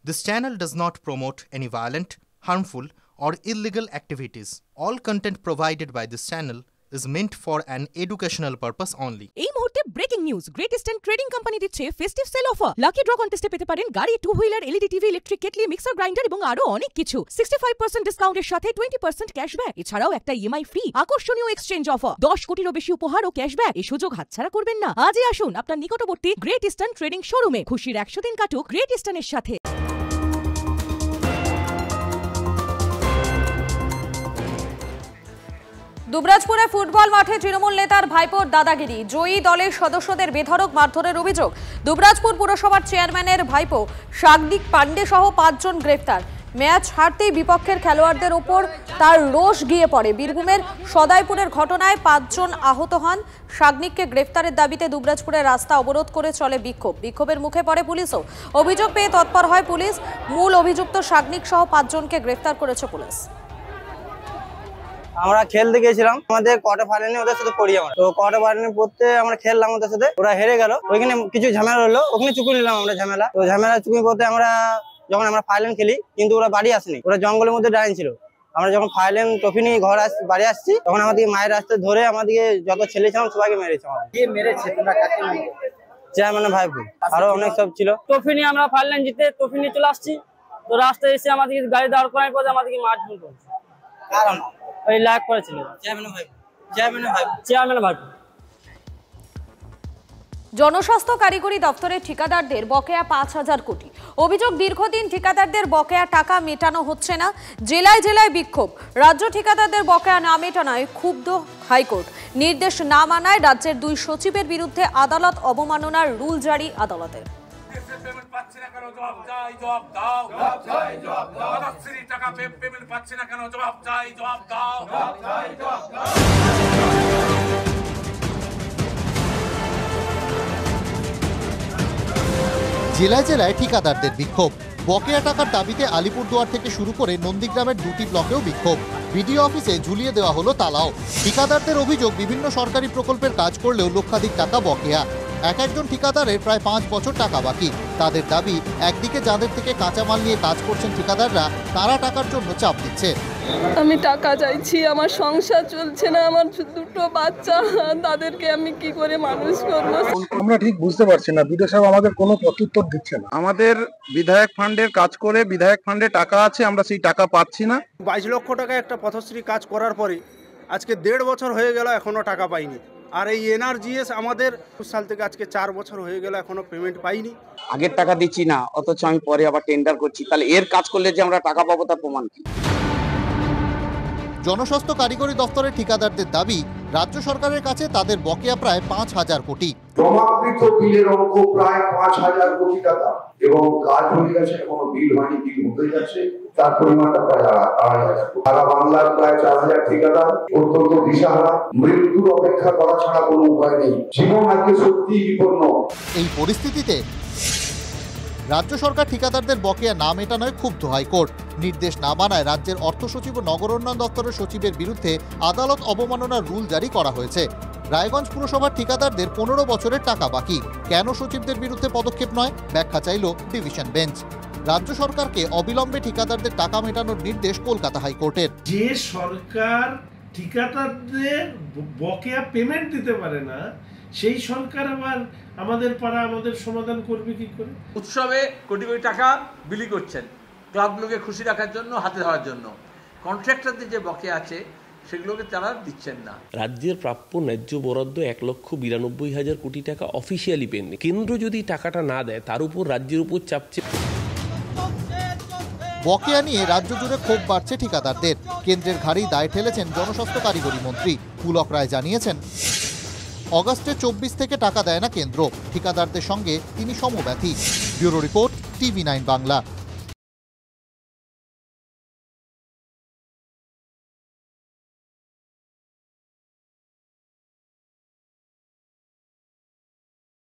This channel does not promote any violent, harmful, or illegal activities. All content provided by this channel is meant for an educational purpose only. এই মুহূর্তে breaking news, great eastern trading company দিচ্ছে festive sale offer. Lucky draw কন্টেস্টে পেতে পারেন গাড়ি, two wheeler, LED TV, electric kettle, mixer grinder এবং আরো অনেক কিছু। 65% ডিসকাউন্টের সাথে 20% ক্যাশব্যাক, এছাড়াও একটা ইএমআই ফ্রি, আকর্ষণীয় এক্সচেঞ্জ অফার, 10 কোটিরও বেশি উপহার ও ক্যাশব্যাক। এই সুযোগ হাতছাড়া করবেন না। আজই আসুন আপনার নিকটবর্তী গ্রেট ইস্টার্ন ট্রেডিং শোরুমে। খুশির 100 দিন কাটুক গ্রেট ইস্টার্নের সাথে। দুবরাজপুরে ফুটবল মাঠে তৃণমূল নেতার ভাইপোর দাদাগিরি, জয়ী দলের সদস্যদের বেধড়ক মারধরের অভিযোগ। দুবরাজপুর পুরসভার চেয়ারম্যানের ভাইপো শাগনিক পান্ডে সহ 5 জন গ্রেফতার। ম্যাচ হারতেই বিপক্ষের খেলোয়াড়দের ওপর তার রোষ গিয়ে পড়ে। বীরভূমের সদাইপুরের ঘটনায় 5 জন আহত হন। শাগনিককে গ্রেফতারের দাবিতে দুবরাজপুরের রাস্তা অবরোধ করে চলে বিক্ষোভ। বিক্ষোভের মুখে পড়ে পুলিশও। অভিযোগ পেয়ে তৎপর হয় পুলিশ। মূল অভিযুক্ত শাগনিক সহ 5 জনকে গ্রেফতার করেছে পুলিশ। আমরা খেলতে গেছিলাম, আমাদের কোয়ার্টার ফাইনালে ওদের সাথে পড়ি। আমরা তো কোয়ার্টার ফাইনালে পড়তে আমরা খেললাম ওদের সাথে, ওরা হেরে গেল। ওইখানে কিছু ঝামেলা হলো, ওখানে চুকুই নিলাম আমরা ঝামেলা। তো ঝামেলা চুকুই পড়তে আমরা যখন আমরা ফাইনাল খেলি, কিন্তু ওরা বাড়ি আসেনি, ওরা জঙ্গলের মধ্যে দাঁড়িয়ে ছিল। আমরা যখন ফাইনাল ট্রফি নিয়ে বাড়ি আসছি, তখন আমাদেরকে মায়ের রাস্তায় ধরে আমাদেরকে যত ছেলে ছিলাম সবাইকে মেরেছে। চেয়ারম্যানের ভাইপো আরো অনেক সব ছিল। ট্রফি নিয়ে আমরা ফাইনাল জিতে ট্রফি নিয়ে চলে আসছি, তো রাস্তায় এসে আমাদেরকে গাড়ি দাঁড় করানোর পর আমাদেরকে মারধর করছে। কারণ ওই লাগ করেছিল চেয়ারম্যানের ভাইপো। জনস্বাস্থ্য কারিগরি দপ্তরের ঠিকাদারদের বকেয়া 5,000 কোটি। অভিযোগ, দীর্ঘদিন ঠিকাদারদের বকেয়া টাকা মেটানো হচ্ছে না। জেলায় জেলায় বিক্ষোভ। রাজ্য ঠিকাদারদের বকেয়া না মেটানোয় ক্ষুব্ধ হাইকোর্ট। নির্দেশ না মানায় রাজ্যের 2 সচিবের বিরুদ্ধে আদালত অবমাননার রুল জারি আদালতের। জেলায় জেলায় ঠিকাদারদের বিক্ষোভ। বকেয়া টাকার দাবিতে আলিপুরদুয়ার থেকে শুরু করে নন্দীগ্রামের 2টি ব্লকেও বিক্ষোভ। বিডিও অফিসে ঝুলিয়ে দেওয়া হলো তালাও। ঠিকাদারদের অভিযোগ, বিভিন্ন সরকারি প্রকল্পের কাজ করলেও লক্ষাধিক টাকা বকেয়া। একজন ঠিকাদারের প্রায় 5 বছর টাকা বাকি। তাদের দাবি, একদিকে যাদের থেকে কাঁচামাল নিয়ে কাজ করছেন ঠিকাদাররা, তারা টাকার জন্য চাপ দিচ্ছে। আমি টাকা চাইছি, আমার সংসার চলছে না, আমার 2টো বাচ্চা, তাদেরকে আমি কি করে মানুষ করব? আমরা ঠিক বুঝতে পারছি না, বিডিও সাহেব আমাদের কোনো প্রত্যুত্তর দিচ্ছে না। আমাদের বিধায়ক ফান্ডের কাজ করে, বিধায়ক ফান্ডে টাকা আছে, আমরা সেই টাকা পাচ্ছি না। 22 লক্ষ টাকা একটা পথশ্রী কাজ করার পরে আজকে 1.5 বছর হয়ে গেল, এখনো টাকা পাইনি। আর এই এনআরজিএস আমাদের 20 সাল থেকে আজকে 4 বছর হয়ে গেল, এখনো পেমেন্ট পাইনি। আগের টাকা দিচ্ছি না, অথচ আমি পরে আবার টেন্ডার করছি, তাহলে এর কাজ করলে যে আমরা টাকা পাবো তার প্রমাণ কি? জনস্বাস্থ্য কারিগরি দপ্তরের ঠিকাদারদের দাবি, রাজ্য সরকারের কাছে তাদের বকেয়া প্রায় 5,000 কোটি। জমাকৃত বিলের অঙ্ক প্রায় 5,000 কোটি টাকা, এবং কাজ হয়ে গেছে, এখনো বিল হয়নি, বিল হতে যাচ্ছে, তার পরিমাণটা প্রায় 2,500 কোটি। সারা বাংলার প্রায় 4,000 ঠিকাদার অত্যন্ত দিশাহারা, মৃত্যুর অপেক্ষা করা ছাড়া কোনো উপায় নেই। জীবন আজকে সত্যি বিপন্ন। এই পরিস্থিতিতে রাজ্য সরকার ঠিকাদারদের বকেয়া না মেটানোয় ক্ষুব্ধ হাইকোর্ট। নির্দেশ না মানায় রাজ্যের অর্থ সচিব ও নগর উন্নয়ন দপ্তরের সচিবের বিরুদ্ধে আদালত অবমাননার রুল জারি করা হয়েছে। রায়গঞ্জ পুরসভার ঠিকাদারদের 15 বছরের টাকা বাকি। কেন সচিবদের বিরুদ্ধে পদক্ষেপ নয়, ব্যাখ্যা চাইল ডিভিশন বেঞ্চ। রাজ্য সরকারকে অবিলম্বে ঠিকাদারদের টাকা মেটানোর নির্দেশ কলকাতা হাইকোর্টের। যে সরকার ঠিকাদারদের বকেয়া পেমেন্ট দিতে পারে না, সেই সরকার আবার আমাদের পাড়া আমাদের সমাধান করবে কি করে? উৎসবে কোটি কোটি টাকা বিলি করছেন ক্লাবগুলোকে খুশি রাখার জন্য, হাতে ধরার জন্য। কন্ট্রাক্টরদের যে বকেয়া আছে সেগুলোকে তারা দিচ্ছেন না। রাজ্যের প্রাপ্য ন্যায্য বরাদ্দ 1,92,000 কোটি টাকা অফিসিয়ালি পেন্ডিং। কেন্দ্র যদি টাকাটা না দেয়, তার উপর রাজ্যের উপর চাপছে। বকেয়া নিয়ে রাজ্য জুড়ে ক্ষোভ বাড়ছে ঠিকাদারদের। কেন্দ্রের ঘাড়েই দায় ঠেলেছেন জনস্বাস্থ্য কারিগরি মন্ত্রী পুলক রায়। জানিয়েছেন, অগাস্টে 24 থেকে টাকা দেয় না কেন্দ্র। ঠিকাদারদের সঙ্গে তিনি সমব্যথী। Bureau report, TV9 Bangla.